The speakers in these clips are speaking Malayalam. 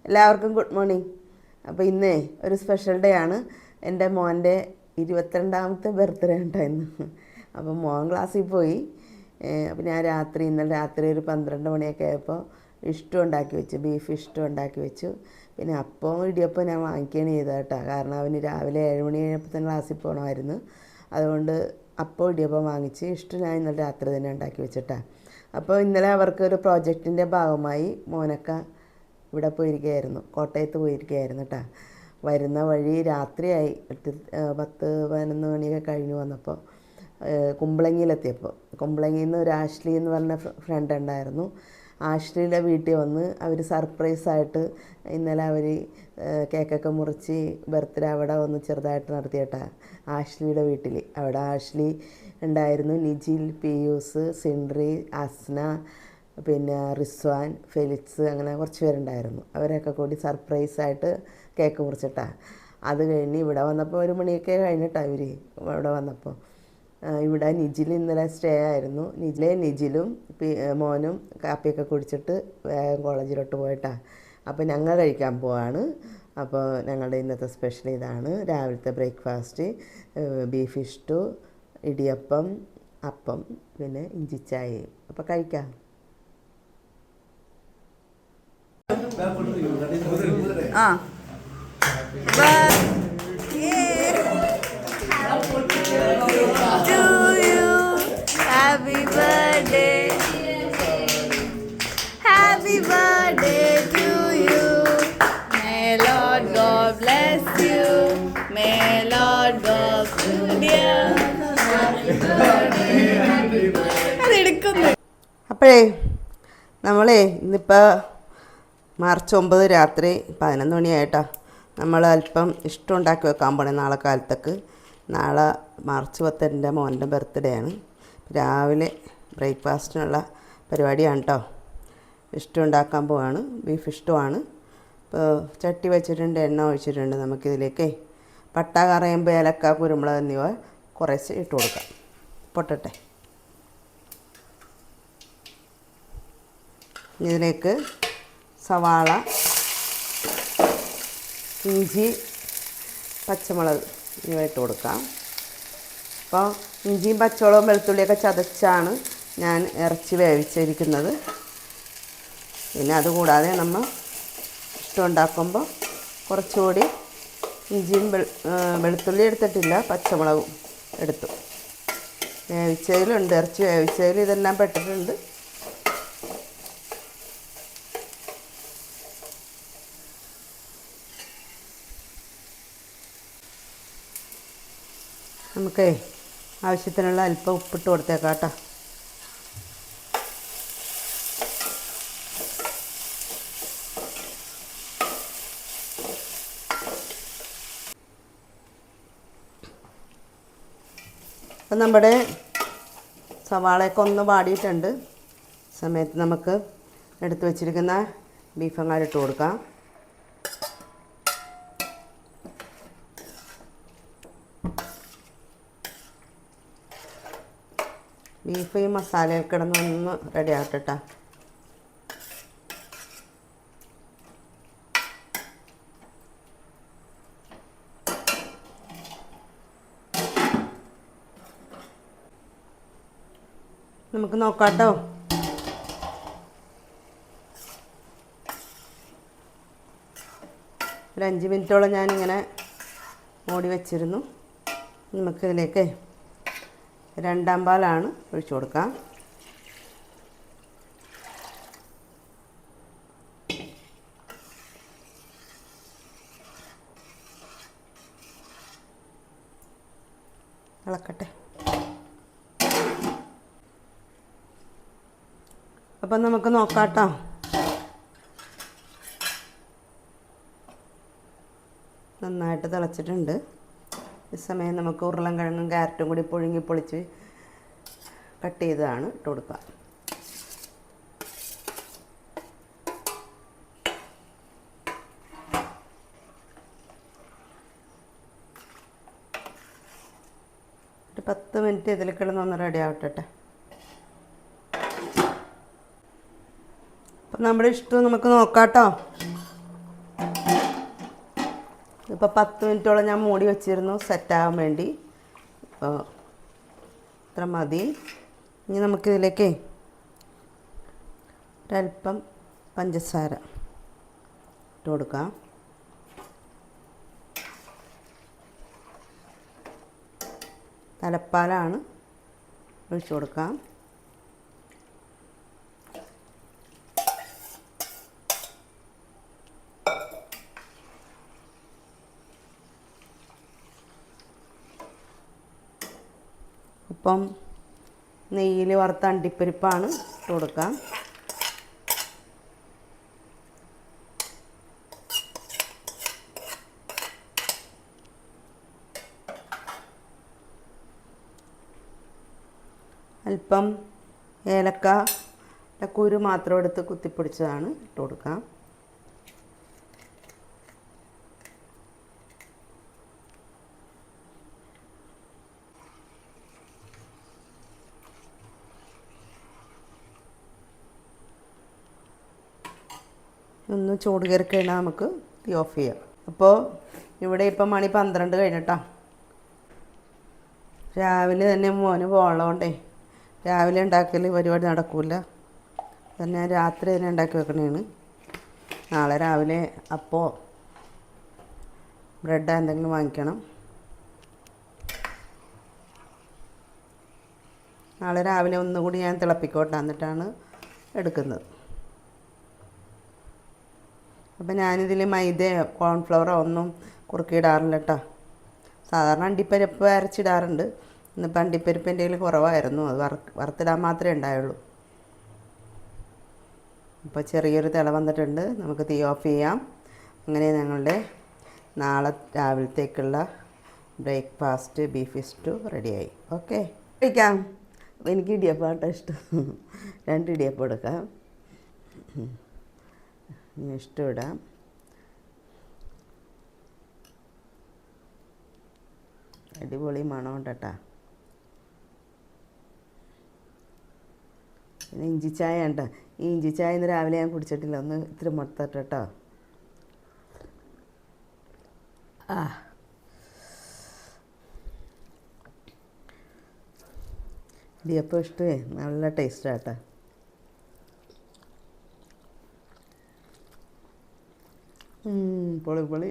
എല്ലാവർക്കും ഗുഡ് മോർണിംഗ്. അപ്പോൾ ഇന്നേ ഒരു സ്പെഷ്യൽ ഡേ ആണ്. എൻ്റെ മോൻ്റെ 22ാമത്തെ ബർത്ത്ഡേ ഉണ്ടായിരുന്നു. അപ്പോൾ മോൻ ക്ലാസ്സിൽ പോയി. അപ്പോൾ ഞാൻ ഇന്നലെ രാത്രി ഒരു 12 മണിയൊക്കെ ആയപ്പോൾ ഇഷ്ടം ഉണ്ടാക്കി വെച്ചു, ബീഫ് ഇഷ്ടം ഉണ്ടാക്കി വെച്ചു. പിന്നെ അപ്പം ഇടിയപ്പം ഞാൻ വാങ്ങിക്കുകയാണ് ചെയ്തത് കേട്ടോ. കാരണം അവന് രാവിലെ 7 മണി കഴിഞ്ഞപ്പോൾ തന്നെ ക്ലാസ്സിൽ പോകണമായിരുന്നു. അതുകൊണ്ട് അപ്പം ഇടിയപ്പം വാങ്ങിച്ച് ഇഷ്ടം ഞാൻ ഇന്നലെ രാത്രി തന്നെ ഉണ്ടാക്കി വെച്ചിട്ടാണ്. അപ്പോൾ ഇന്നലെ അവർക്കൊരു പ്രോജക്റ്റിൻ്റെ ഭാഗമായി മോനൊക്കെ ഇവിടെ പോയിരിക്കുകയായിരുന്നു, കോട്ടയത്ത് പോയിരിക്കുകയായിരുന്നു കേട്ടോ. വരുന്ന വഴി രാത്രിയായി, 10-11 മണിയൊക്കെ കഴിഞ്ഞ് വന്നപ്പോൾ കുമ്പളങ്ങിയിലെത്തിയപ്പോൾ, കുമ്പളങ്ങിയിൽ നിന്ന് ഒരു ആഷ്ലി എന്ന് പറഞ്ഞ ഫ്രണ്ട് ഉണ്ടായിരുന്നു. ആഷ്ലിയുടെ വീട്ടിൽ വന്ന് അവർ സർപ്രൈസായിട്ട് ഇന്നലെ അവർ കേക്കൊക്കെ മുറിച്ച് ബർത്ത്ഡേ അവിടെ വന്ന് ചെറുതായിട്ട് നടത്തിയിട്ടാ. ആഷ്ലിയുടെ വീട്ടിൽ അവിടെ ആഷ്ലി ഉണ്ടായിരുന്നു, നിജിൽ, പിയൂസ്, സിൻഡ്രി, അസ്ന, പിന്നെ റിസ്വാൻ, ഫെലിക്സ്, അങ്ങനെ കുറച്ച് പേരുണ്ടായിരുന്നു. അവരൊക്കെ കൂടി സർപ്രൈസായിട്ട് കേക്ക് മുറിച്ചിട്ടാണ്. അത് കഴിഞ്ഞ് ഇവിടെ വന്നപ്പോൾ 1 മണിയൊക്കെ കഴിഞ്ഞിട്ടാണ് അവർ ഇവിടെ വന്നപ്പോൾ. ഇവിടെ നിജിൽ ഇന്നലെ സ്റ്റേ ആയിരുന്നു. നിജിലും മോനും കാപ്പിയൊക്കെ കുടിച്ചിട്ട് വേഗം കോളേജിലോട്ട് പോയിട്ടാണ്. അപ്പോൾ ഞങ്ങൾ കഴിക്കാൻ പോവാണ്. അപ്പോൾ ഞങ്ങളുടെ ഇന്നത്തെ സ്പെഷ്യൽ ഇതാണ്. രാവിലത്തെ ബ്രേക്ക്ഫാസ്റ്റ് ബീഫ് ഇഷ്ടു, ഇടിയപ്പം, അപ്പം, പിന്നെ ഇഞ്ചിച്ചായയും. അപ്പോൾ കഴിക്കാം. Happy birthday, happy birthday to you. May Lord God bless you. May Lord God bless you. അപ്പോഴേ നമ്മളെ ഇന്നിപ്പോൾ മാർച്ച് 9 രാത്രി 11 മണിയായിട്ടാ. നമ്മൾ അല്പം ഇഷ്ടം ഉണ്ടാക്കി വെക്കാൻ പോണേ നാളെ കാലത്തേക്ക്. നാളെ മാർച്ച് 10 എൻ്റെ മോൻ്റെ ബർത്ത്ഡേ ആണ്. രാവിലെ ബ്രേക്ക്ഫാസ്റ്റിനുള്ള പരിപാടിയാണ് കേട്ടോ. ഇഷ്ടം ഉണ്ടാക്കാൻ പോവാണ്, ബീഫ് ഇഷ്ടമാണ്. ഇപ്പോൾ ചട്ടി വെച്ചിട്ടുണ്ട്, എണ്ണ ഒഴിച്ചിട്ടുണ്ട്. നമുക്കിതിലേക്ക് പട്ട, കറയമ്പ്, ഏലക്ക, കുരുമുളക് എന്നിവ കുറേശ്ശെ ഇട്ട് കൊടുക്കാം. പൊട്ടട്ടെ. ഇതിലേക്ക് സവാള, ഇഞ്ചി, പച്ചമുളക് ഇവ ഇട്ട് കൊടുക്കാം. അപ്പോൾ ഇഞ്ചിയും പച്ചമുളകും വെളുത്തുള്ളിയൊക്കെ ചതച്ചാണ് ഞാൻ ഇറച്ചി വേവിച്ചിരിക്കുന്നത്. പിന്നെ അതുകൂടാതെ നമ്മൾ ഇഷ്ടം ഉണ്ടാക്കുമ്പോൾ കുറച്ചുകൂടി ഇഞ്ചിയും വെളുത്തുള്ളി എടുത്തിട്ടില്ല, പച്ചമുളകും എടുത്തു. വേവിച്ചതിലുണ്ട്, ഇറച്ചി വേവിച്ചതിൽ ഇതെല്ലാം പെട്ടിട്ടുണ്ട്. നമുക്ക് ആവശ്യത്തിനുള്ള അല്പം ഉപ്പിട്ട് കൊടുത്തേക്കാം കേട്ടോ. അപ്പം നമ്മുടെ സവാളയൊക്കെ ഒന്ന് വാടിയിട്ടുണ്ട്. സമയത്ത് നമുക്ക് എടുത്ത് വച്ചിരിക്കുന്ന ബീഫ് അങ്ങാട് ഇട്ട് കൊടുക്കാം. ബീഫ് ഈ മസാലയൊക്കെ കിടന്നൊന്ന് റെഡി ആകട്ടെ. നമുക്ക് നോക്കാട്ടോ. ഒരു 5 മിനിറ്റോളം ഞാനിങ്ങനെ മൂടി വെച്ചിരുന്നു. നമുക്കിതിലേക്ക് 2ാം പാലാണ് ഒഴിച്ചു കൊടുക്കാം. ഇളക്കട്ടെ. അപ്പം നമുക്ക് നോക്കാട്ടോ. നന്നായിട്ട് തിളച്ചിട്ടുണ്ട്. ഈ സമയം നമുക്ക് ഉരുളൻകിഴങ്ങും ക്യാരറ്റും കൂടി പുഴുങ്ങി പൊളിച്ച് കട്ട് ചെയ്തതാണ് ഇട്ട് കൊടുക്കുക. ഒരു 10 മിനിറ്റ് ഇതിൽ കിടന്നൊന്ന് റെഡി ആവട്ടെ. അപ്പം നമ്മുടെ ഇഷ്ടം നമുക്ക് നോക്കാം കേട്ടോ. ഇപ്പോൾ 10 മിനിറ്റോളം ഞാൻ മൂടി വെച്ചിരുന്നു സെറ്റാകാൻ വേണ്ടി. അപ്പോൾ ഇത്ര മതി. ഇനി നമുക്കിതിലേക്ക് ഒരല്പം പഞ്ചസാര ഇട്ട് കൊടുക്കാം. തലപ്പാലാണ് ഒഴിച്ചു കൊടുക്കാം. അപ്പം നെയ്യിൽ വറുത്ത അണ്ടിപ്പരിപ്പാണ് ഇട്ട് കൊടുക്കാം. അല്പം ഏലക്ക കുരു മാത്രം എടുത്ത് കുത്തിപ്പൊടിച്ചതാണ് ഇട്ട് കൊടുക്കാം. ഒന്ന് ചൂട് കയറി കഴിഞ്ഞാൽ നമുക്ക് തീ ഓഫ് ചെയ്യാം. അപ്പോൾ ഇവിടെ ഇപ്പം മണി 12 കഴിഞ്ഞിട്ടാ. രാവിലെ തന്നെ മോന് പോകണോണ്ടേ രാവിലെ ഉണ്ടാക്കൽ പരിപാടി നടക്കില്ല. അത് ഞാൻ രാത്രി തന്നെ ഉണ്ടാക്കി വെക്കണേണ്. നാളെ രാവിലെ അപ്പോൾ ബ്രെഡ് എന്തെങ്കിലും വാങ്ങിക്കണം. നാളെ രാവിലെ ഒന്നുകൂടി ഞാൻ തിളപ്പിക്കോട്ടെ, എന്നിട്ടാണ് എടുക്കുന്നത്. അപ്പം ഞാനിതിൽ മൈദയോ കോൺഫ്ലവറോ ഒന്നും കുറുക്കിയിടാറില്ല കേട്ടോ. സാധാരണ അണ്ടിപ്പരിപ്പ് അരച്ചിടാറുണ്ട്. ഇന്നിപ്പോൾ അണ്ടിപ്പരിപ്പ് എൻ്റെ കയ്യിൽ കുറവായിരുന്നു. അത് വറുത്തിടാൻ മാത്രമേ ഉണ്ടായുള്ളൂ. അപ്പോൾ ചെറിയൊരു തിള വന്നിട്ടുണ്ട്. നമുക്ക് തീ ഓഫ് ചെയ്യാം. അങ്ങനെ ഞങ്ങളുടെ നാളെ രാവിലത്തേക്കുള്ള ബ്രേക്ക്ഫാസ്റ്റ് ബീഫ് സ്റ്റൂ റെഡിയായി. ഓക്കെ, കഴിക്കാം. അപ്പോൾ എനിക്ക് ഇടിയപ്പം കേട്ടോ ഇഷ്ടം. 2 ഇടിയപ്പം എടുക്കാം. ഇഷ്ടം ഇടാം. അടിപൊളി മണമുണ്ട് കേട്ടോ. പിന്നെ ഇഞ്ചി ചായ ഉണ്ട്. ഈ ഇഞ്ചി ചായ ഇന്ന് രാവിലെ ഞാൻ കുടിച്ചിട്ടില്ല. ഒന്ന് ഇത്തിരി മൊത്തട്ടെ കേട്ടോ. ഇടിയപ്പം ഇഷ്ടമേ, നല്ല ടേസ്റ്റാണ് കേട്ടോ. പൊളി പൊളി.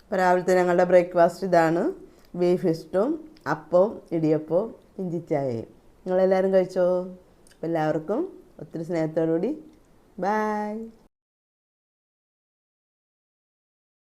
അപ്പോൾ രാവിലത്തെ ഞങ്ങളുടെ ബ്രേക്ക്ഫാസ്റ്റ് ഇതാണ്. ബീഫ് സ്റ്റൂവും അപ്പവും ഇടിയപ്പവും ഇഞ്ചിച്ചായയും. നിങ്ങളെല്ലാവരും കഴിച്ചോ? അപ്പോൾ എല്ലാവർക്കും ഒത്തിരി സ്നേഹത്തോടുകൂടി ബായ്.